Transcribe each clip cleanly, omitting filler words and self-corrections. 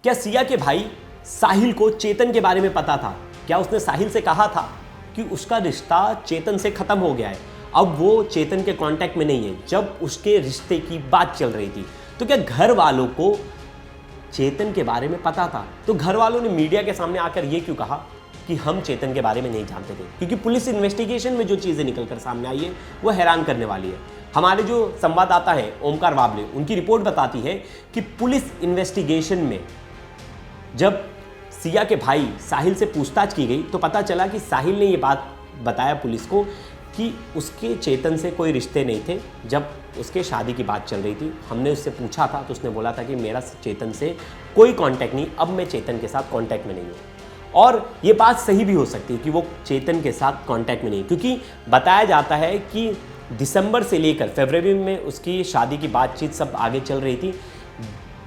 क्या सिया के भाई साहिल को चेतन के बारे में पता था? क्या उसने साहिल से कहा था कि उसका रिश्ता चेतन से खत्म हो गया है, अब वो चेतन के कांटेक्ट में नहीं है, जब उसके रिश्ते की बात चल रही थी? तो क्या घर वालों को चेतन के बारे में पता था? तो घर वालों ने मीडिया के सामने आकर ये क्यों कहा कि हम चेतन के बारे में नहीं जानते थे? क्योंकि पुलिस इन्वेस्टिगेशन में जो चीज़ें निकलकर सामने आई है वो हैरान करने वाली है। हमारे जो संवाददाता हैं ओमकार वाबले, उनकी रिपोर्ट बताती है कि पुलिस इन्वेस्टिगेशन में जब सिया के भाई साहिल से पूछताछ की गई तो पता चला कि साहिल ने ये बात बताया पुलिस को कि उसके चेतन से कोई रिश्ते नहीं थे। जब उसके शादी की बात चल रही थी, हमने उससे पूछा था तो उसने बोला था कि मेरा चेतन से कोई कांटेक्ट नहीं, अब मैं चेतन के साथ कांटेक्ट में नहीं हूँ। और ये बात सही भी हो सकती है कि वो चेतन के साथ कांटेक्ट में नहीं, क्योंकि बताया जाता है कि दिसंबर से लेकर फरवरी में उसकी शादी की बातचीत सब आगे चल रही थी।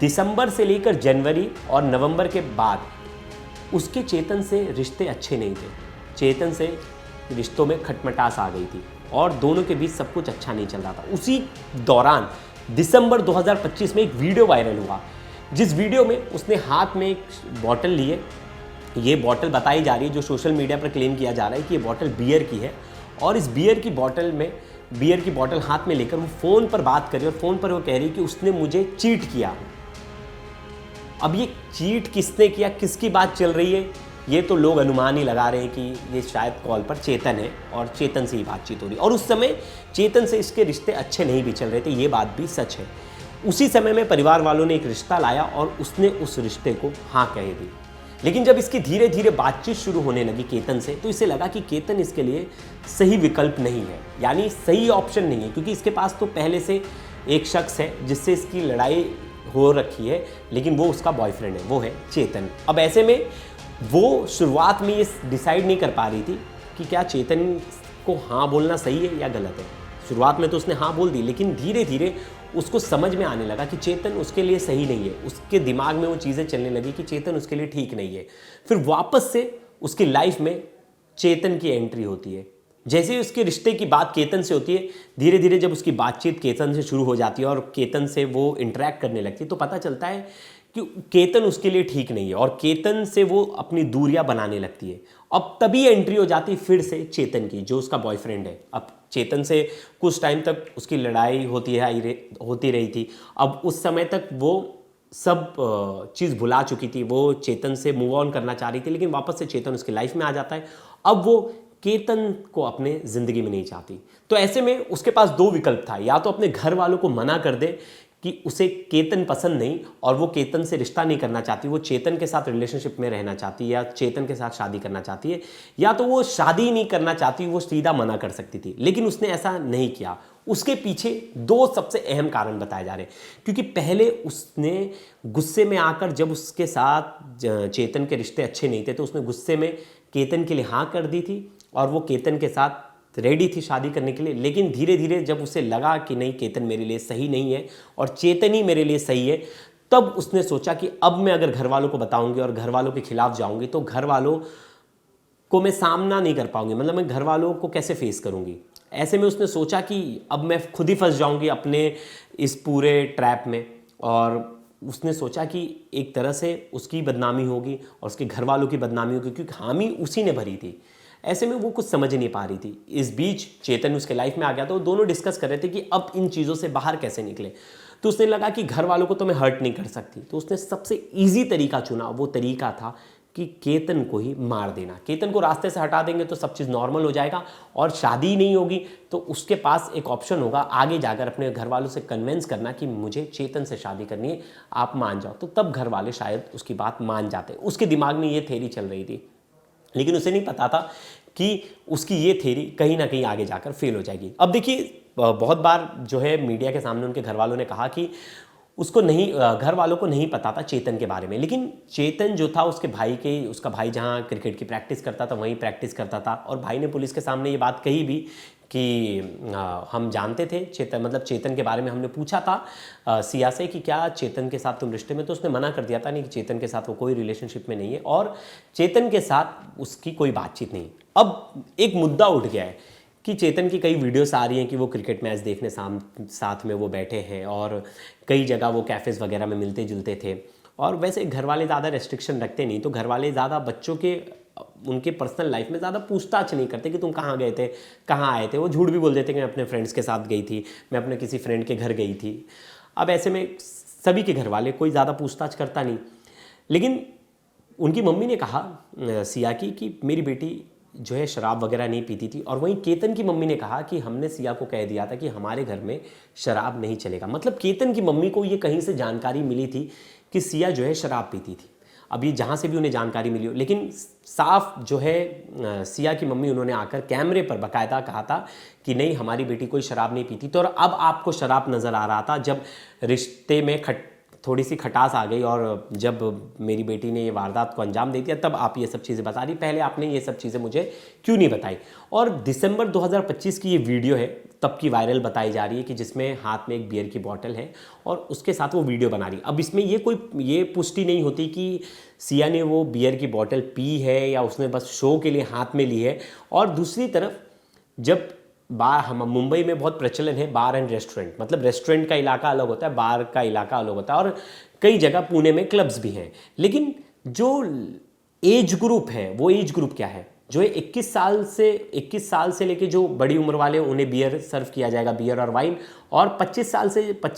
दिसंबर से लेकर जनवरी और नवंबर के बाद उसके चेतन से रिश्ते अच्छे नहीं थे। चेतन से रिश्तों में खटमटास आ गई थी और दोनों के बीच सब कुछ अच्छा नहीं चल रहा था। उसी दौरान दिसंबर 2025 में एक वीडियो वायरल हुआ, जिस वीडियो में उसने हाथ में एक बॉटल ली है। ये बॉटल बताई जा रही है, जो सोशल मीडिया पर क्लेम किया जा रहा है कि ये बॉटल बियर की है, और इस बियर की बॉटल हाथ में लेकर वो फ़ोन पर बात कर रही है और फ़ोन पर वो कह रही है कि उसने मुझे चीट किया। अब ये चीट किसने किया, किसकी बात चल रही है, ये तो लोग अनुमान ही लगा रहे हैं कि ये शायद कॉल पर चेतन है और चेतन से ही बातचीत हो रही है। और उस समय चेतन से इसके रिश्ते अच्छे नहीं भी चल रहे थे, ये बात भी सच है। उसी समय में परिवार वालों ने एक रिश्ता लाया और उसने उस रिश्ते को हाँ कह दी। लेकिन जब इसकी धीरे धीरे बातचीत शुरू होने लगी केतन से, तो इसे लगा कि केतन इसके लिए सही विकल्प नहीं है, यानी सही ऑप्शन नहीं है, क्योंकि इसके पास तो पहले से एक शख्स है जिससे इसकी लड़ाई हो रखी है, लेकिन वो उसका बॉयफ्रेंड है, वो है चेतन। अब ऐसे में वो शुरुआत में ये डिसाइड नहीं कर पा रही थी कि क्या चेतन को हाँ बोलना सही है या गलत है। शुरुआत में तो उसने हाँ बोल दी, लेकिन धीरे धीरे उसको समझ में आने लगा कि चेतन उसके लिए सही नहीं है। उसके दिमाग में वो चीज़ें चलने लगी कि चेतन उसके लिए ठीक नहीं है। फिर वापस से उसकी लाइफ में चेतन की एंट्री होती है। जैसे ही उसके रिश्ते की बात केतन से होती है, धीरे धीरे जब उसकी बातचीत केतन से शुरू हो जाती है और केतन से वो इंटरेक्ट करने लगती है, तो पता चलता है कि केतन उसके लिए ठीक नहीं है और केतन से वो अपनी दूरियां बनाने लगती है। अब तभी एंट्री हो जाती है फिर से चेतन की, जो उसका बॉयफ्रेंड है। अब चेतन से कुछ टाइम तक उसकी लड़ाई होती रही थी। अब उस समय तक वो सब चीज़ भुला चुकी थी, वो चेतन से मूव ऑन करना चाह रही थी, लेकिन वापस से चेतन उसकी लाइफ में आ जाता है। अब वो केतन को अपने ज़िंदगी में नहीं चाहती। तो ऐसे में उसके पास दो विकल्प था, या तो अपने घर वालों को मना कर दे कि उसे केतन पसंद नहीं और वो केतन से रिश्ता नहीं करना चाहती, वो चेतन के साथ रिलेशनशिप में रहना चाहती है या चेतन के साथ शादी करना चाहती है, या तो वो शादी ही नहीं करना चाहती, वो सीधा मना कर सकती थी। लेकिन उसने ऐसा नहीं किया। उसके पीछे दो सबसे अहम कारण बताए जा रहे हैं, क्योंकि पहले उसने गुस्से में आकर, जब उसके साथ चेतन के रिश्ते अच्छे नहीं थे, तो उसने गुस्से में केतन के लिए हाँ कर दी थी और वो केतन के साथ रेडी थी शादी करने के लिए। लेकिन धीरे धीरे जब उसे लगा कि नहीं, केतन मेरे लिए सही नहीं है और चेतन ही मेरे लिए सही है, तब उसने सोचा कि अब मैं अगर घर वालों को बताऊंगी और घर वालों के खिलाफ जाऊंगी तो घर वालों को मैं सामना नहीं कर पाऊंगी, मतलब मैं घर वालों को कैसे फेस करूंगी। ऐसे में उसने सोचा कि अब मैं खुद ही फंस जाऊंगी अपने इस पूरे ट्रैप में, और उसने सोचा कि एक तरह से उसकी बदनामी होगी और उसके घर वालों की बदनामी होगी, क्योंकि हामी उसी ने भरी थी। ऐसे में वो कुछ समझ नहीं पा रही थी। इस बीच चेतन उसके लाइफ में आ गया, तो दोनों डिस्कस कर रहे थे कि अब इन चीज़ों से बाहर कैसे निकले। तो उसने लगा कि घर वालों को तो मैं हर्ट नहीं कर सकती, तो उसने सबसे ईजी तरीका चुना। वो तरीका था कि केतन को ही मार देना। केतन को रास्ते से हटा देंगे तो सब चीज़ नॉर्मल हो जाएगा और शादी ही नहीं होगी, तो उसके पास एक ऑप्शन होगा आगे जाकर अपने घर वालों से कन्विंस करना कि मुझे चेतन से शादी करनी है, आप मान जाओ। तो तब घर वाले शायद उसकी बात मान जाते। उसके दिमाग में ये थ्योरी चल रही थी, लेकिन उसे नहीं पता था कि उसकी ये थ्योरी कहीं ना कहीं आगे जाकर फेल हो जाएगी। अब देखिए, बहुत बार जो है मीडिया के सामने उनके घर वालों ने कहा कि उसको नहीं, घर वालों को नहीं पता था चेतन के बारे में। लेकिन चेतन जो था उसका भाई जहाँ क्रिकेट की प्रैक्टिस करता था वहीं प्रैक्टिस करता था, और भाई ने पुलिस के सामने ये बात कही भी कि हम जानते थे चेतन के बारे में हमने पूछा था सिया से कि क्या चेतन के साथ तुम रिश्ते में, तो उसने मना कर दिया था नहीं कि चेतन के साथ वो कोई रिलेशनशिप में नहीं है और चेतन के साथ उसकी कोई बातचीत नहीं। अब एक मुद्दा उठ गया है कि चेतन की कई वीडियोस आ रही हैं कि वो क्रिकेट मैच देखने साथ में वो बैठे हैं और कई जगह वो कैफ़ेज़ वगैरह में मिलते जुलते थे, और वैसे घर वाले ज़्यादा रेस्ट्रिक्शन रखते नहीं, तो घर वाले ज़्यादा बच्चों के उनके पर्सनल लाइफ में ज़्यादा पूछताछ नहीं करते कि तुम कहाँ गए थे, कहाँ आए थे। वो झूठ भी बोल देते कि मैं अपने फ्रेंड्स के साथ गई थी, मैं अपने किसी फ्रेंड के घर गई थी। अब ऐसे में सभी के घर वाले कोई ज़्यादा पूछताछ करता नहीं। लेकिन उनकी मम्मी ने कहा सिया की कि मेरी बेटी जो है शराब वगैरह नहीं पीती थी, और वहीं केतन की मम्मी ने कहा कि हमने सिया को कह दिया था कि हमारे घर में शराब नहीं चलेगा। मतलब केतन की मम्मी को ये कहीं से जानकारी मिली थी कि सिया जो है शराब पीती थी। अब ये जहाँ से भी उन्हें जानकारी मिली हो, लेकिन साफ जो है सिया की मम्मी उन्होंने आकर कैमरे पर बाकायदा कहा था कि नहीं, हमारी बेटी कोई शराब नहीं पीती। तो और अब आपको शराब नज़र आ रहा था जब रिश्ते में थोड़ी सी खटास आ गई, और जब मेरी बेटी ने ये वारदात को अंजाम दे दिया तब आप ये सब चीज़ें बता रही। पहले आपने ये सब चीज़ें मुझे क्यों नहीं बताई? और दिसंबर 2025 की ये वीडियो है, तब की वायरल बताई जा रही है कि जिसमें हाथ में एक बियर की बोतल है और उसके साथ वो वीडियो बना रही है। अब इसमें ये पुष्टि नहीं होती कि सिया ने वो बियर की बोतल पी है या उसने बस शो के लिए हाथ में ली है। और दूसरी तरफ जब हम मुंबई में बहुत प्रचलन है बार एंड रेस्टोरेंट, मतलब रेस्टोरेंट का इलाका अलग होता है, बार का इलाका अलग होता है, और कई जगह पुणे में क्लब्स भी हैं। लेकिन जो एज ग्रुप है वो एज ग्रुप क्या है? जो है 21 साल से लेके जो बड़ी उम्र वाले उन्हें बियर सर्व किया जाएगा, बियर और वाइन। और 25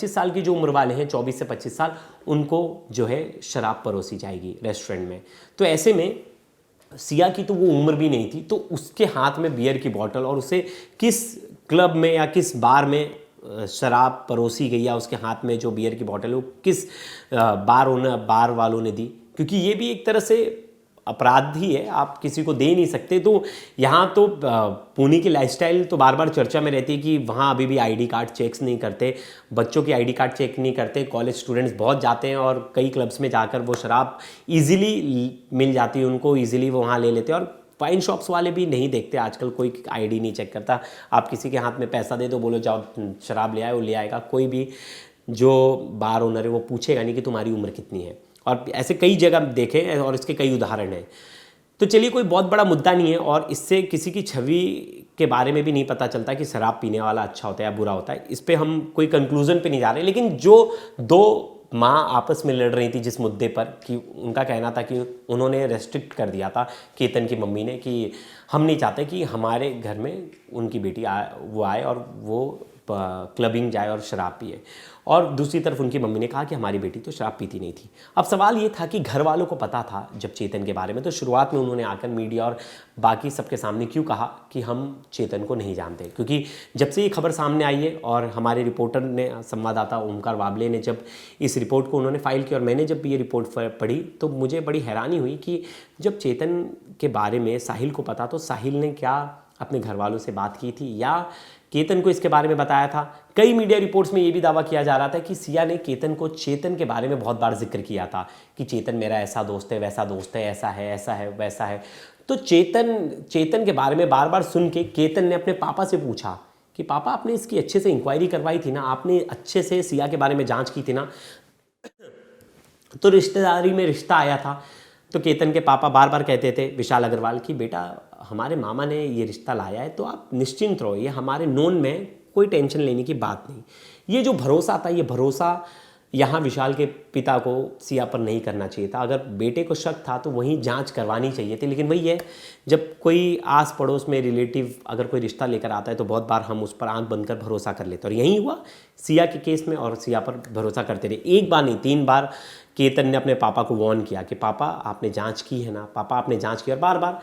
साल की जो उम्र वाले हैं, 24 से 25 साल, उनको जो है शराब परोसी जाएगी रेस्टोरेंट में। तो ऐसे में सिया की तो वो उम्र भी नहीं थी, तो उसके हाथ में बियर की बोतल, और उसे किस क्लब में या किस बार में शराब परोसी गई या उसके हाथ में जो बियर की बोतल है वो किस बार वालों ने दी, क्योंकि ये भी एक तरह से अपराध ही है, आप किसी को दे नहीं सकते। तो यहाँ तो पुणे की लाइफस्टाइल तो बार बार चर्चा में रहती है कि वहाँ अभी भी आईडी कार्ड चेक्स नहीं करते, बच्चों की आईडी कार्ड चेक नहीं करते। कॉलेज स्टूडेंट्स बहुत जाते हैं और कई क्लब्स में जाकर वो शराब इजीली मिल जाती है उनको, इजीली वो वहाँ ले लेते हैं। और वाइन शॉप्स वाले भी नहीं देखते आजकल, कोई आईडी नहीं चेक करता। आप किसी के हाथ में पैसा दे दो, बोलो जाओ शराब ले आए, वो ले आएगा। कोई भी जो बार ओनर है वो पूछेगा नहीं कि तुम्हारी उम्र कितनी है। और ऐसे कई जगह देखे और इसके कई उदाहरण हैं। तो चलिए, कोई बहुत बड़ा मुद्दा नहीं है, और इससे किसी की छवि के बारे में भी नहीं पता चलता कि शराब पीने वाला अच्छा होता है या बुरा होता है। इस पे हम कोई कंक्लूजन पे नहीं जा रहे। लेकिन जो दो माँ आपस में लड़ रही थी जिस मुद्दे पर, कि उनका कहना था कि उन्होंने रेस्ट्रिक्ट कर दिया था केतन की मम्मी ने कि हम नहीं चाहते कि हमारे घर में उनकी बेटी वो आए और वो क्लबिंग जाए और शराब पिए। और दूसरी तरफ उनकी मम्मी ने कहा कि हमारी बेटी तो शराब पीती नहीं थी। अब सवाल ये था कि घर वालों को पता था जब चेतन के बारे में, तो शुरुआत में उन्होंने आकर मीडिया और बाकी सबके सामने क्यों कहा कि हम चेतन को नहीं जानते? क्योंकि जब से ये खबर सामने आई है और हमारे रिपोर्टर ने, संवाददाता ओमकार वाबले ने जब इस रिपोर्ट को उन्होंने फाइल किया और मैंने जब ये रिपोर्ट पढ़ी, तो मुझे बड़ी हैरानी हुई कि जब चेतन के बारे में साहिल को पता, तो साहिल ने क्या अपने घर वालों से बात की थी या केतन को इसके बारे में बताया था? कई मीडिया रिपोर्ट्स में ये भी दावा किया जा रहा था कि सिया ने केतन को चेतन के बारे में बहुत बार जिक्र किया था कि चेतन मेरा ऐसा दोस्त है, वैसा दोस्त है, ऐसा है, वैसा है। तो चेतन के बारे में बार बार सुन के केतन ने अपने पापा से पूछा कि पापा, आपने इसकी अच्छे से इंक्वायरी करवाई थी ना, आपने अच्छे से सिया के बारे में जाँच की थी ना? तो रिश्तेदारी में रिश्ता आया था। तो केतन के पापा बार बार कहते थे, विशाल अग्रवाल, की बेटा हमारे मामा ने ये रिश्ता लाया है, तो आप निश्चिंत रहो, ये हमारे नोन में, कोई टेंशन लेने की बात नहीं। ये जो भरोसा था, ये भरोसा यहाँ विशाल के पिता को सिया पर नहीं करना चाहिए था। अगर बेटे को शक था तो वहीं जांच करवानी चाहिए थी। लेकिन वही है, जब कोई आस पड़ोस में रिलेटिव अगर कोई रिश्ता लेकर आता है तो बहुत बार हम उस पर आंख बंद कर भरोसा कर लेते हैं, और यही हुआ सिया के केस में। और सिया पर भरोसा करते रहे। एक बार नहीं, 3 बार केतन ने अपने पापा को वार्न किया कि पापा आपने जांच की है ना, पापा आपने जांच की। और बार बार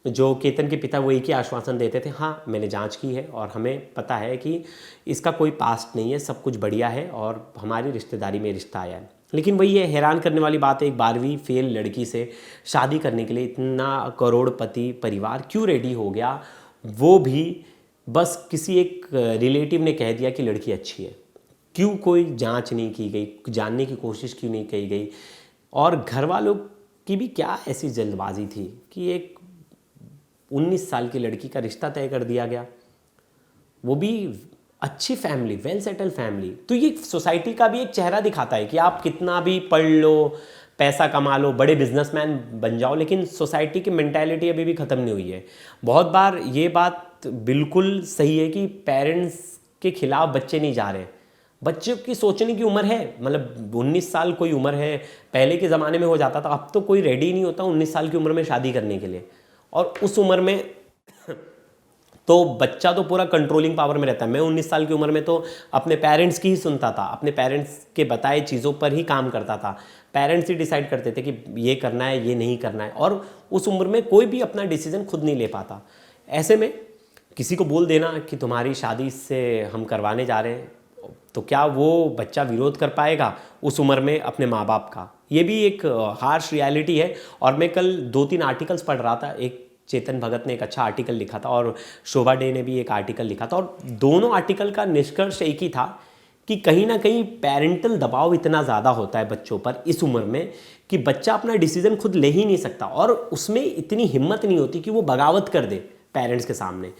जो केतन के पिता वो एक ही आश्वासन देते थे, हाँ मैंने जांच की है और हमें पता है कि इसका कोई पास्ट नहीं है, सब कुछ बढ़िया है और हमारी रिश्तेदारी में रिश्ता आया है। लेकिन वही है, हैरान करने वाली बात है, एक 12वीं फेल लड़की से शादी करने के लिए इतना करोड़पति परिवार क्यों रेडी हो गया? वो भी बस किसी एक रिलेटिव ने कह दिया कि लड़की अच्छी है। क्यों कोई जांच नहीं की गई, जानने की कोशिश क्यों नहीं की गई? और घर वालों की भी क्या ऐसी जल्दबाजी थी कि एक 19 साल की लड़की का रिश्ता तय कर दिया गया, वो भी अच्छी फैमिली, वेल सेटल फैमिली। तो ये सोसाइटी का भी एक चेहरा दिखाता है कि आप कितना भी पढ़ लो, पैसा कमा लो, बड़े बिजनेसमैन बन जाओ, लेकिन सोसाइटी की मेंटालिटी अभी भी ख़त्म नहीं हुई है। बहुत बार ये बात बिल्कुल सही है कि पेरेंट्स के खिलाफ बच्चे नहीं जा रहे, बच्चे की सोचने की उम्र है, मतलब 19 साल कोई उम्र है, पहले के ज़माने में हो जाता था, अब तो कोई रेडी नहीं होता 19 साल की उम्र में शादी करने के लिए। और उस उम्र में तो बच्चा तो पूरा कंट्रोलिंग पावर में रहता है। मैं 19 साल की उम्र में तो अपने पेरेंट्स की ही सुनता था, अपने पेरेंट्स के बताए चीज़ों पर ही काम करता था। पेरेंट्स ही डिसाइड करते थे कि ये करना है, ये नहीं करना है, और उस उम्र में कोई भी अपना डिसीजन खुद नहीं ले पाता। ऐसे में किसी को बोल देना कि तुम्हारी शादी से हम करवाने जा रहे हैं, तो क्या वो बच्चा विरोध कर पाएगा उस उम्र में अपने माँ बाप का? ये भी एक हार्श रियलिटी है। और मैं कल 2-3 आर्टिकल्स पढ़ रहा था, एक चेतन भगत ने एक अच्छा आर्टिकल लिखा था और शोभा डे ने भी एक आर्टिकल लिखा था, और दोनों आर्टिकल का निष्कर्ष एक ही था कि कहीं ना कहीं पेरेंटल दबाव इतना ज़्यादा होता है बच्चों पर इस उम्र में कि बच्चा अपना डिसीजन खुद ले ही नहीं सकता, और उसमें इतनी हिम्मत नहीं होती कि वो बगावत कर दे पेरेंट्स के सामने।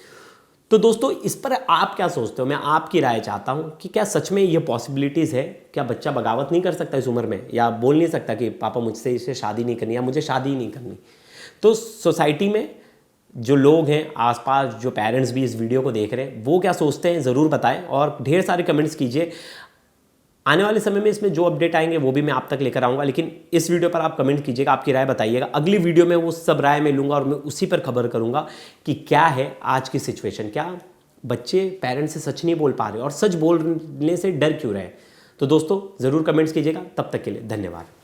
तो दोस्तों, इस पर आप क्या सोचते हो? मैं आपकी राय चाहता हूं कि क्या सच में ये पॉसिबिलिटीज़ है? क्या बच्चा बगावत नहीं कर सकता इस उम्र में, या बोल नहीं सकता कि पापा मुझसे इसे शादी नहीं करनी या मुझे शादी ही नहीं करनी? तो सोसाइटी में जो लोग हैं आसपास, जो पेरेंट्स भी इस वीडियो को देख रहे हैं, वो क्या सोचते हैं ज़रूर बताएं, और ढेर सारे कमेंट्स कीजिए। आने वाले समय में इसमें जो अपडेट आएंगे वो भी मैं आप तक लेकर आऊँगा, लेकिन इस वीडियो पर आप कमेंट कीजिएगा, आपकी राय बताइएगा। अगली वीडियो में वो सब राय मैं लूँगा और मैं उसी पर खबर करूँगा कि क्या है आज की सिचुएशन, क्या बच्चे पेरेंट्स से सच नहीं बोल पा रहे और सच बोलने से डर क्यों रहे। तो दोस्तों ज़रूर कमेंट्स कीजिएगा। तब तक के लिए धन्यवाद।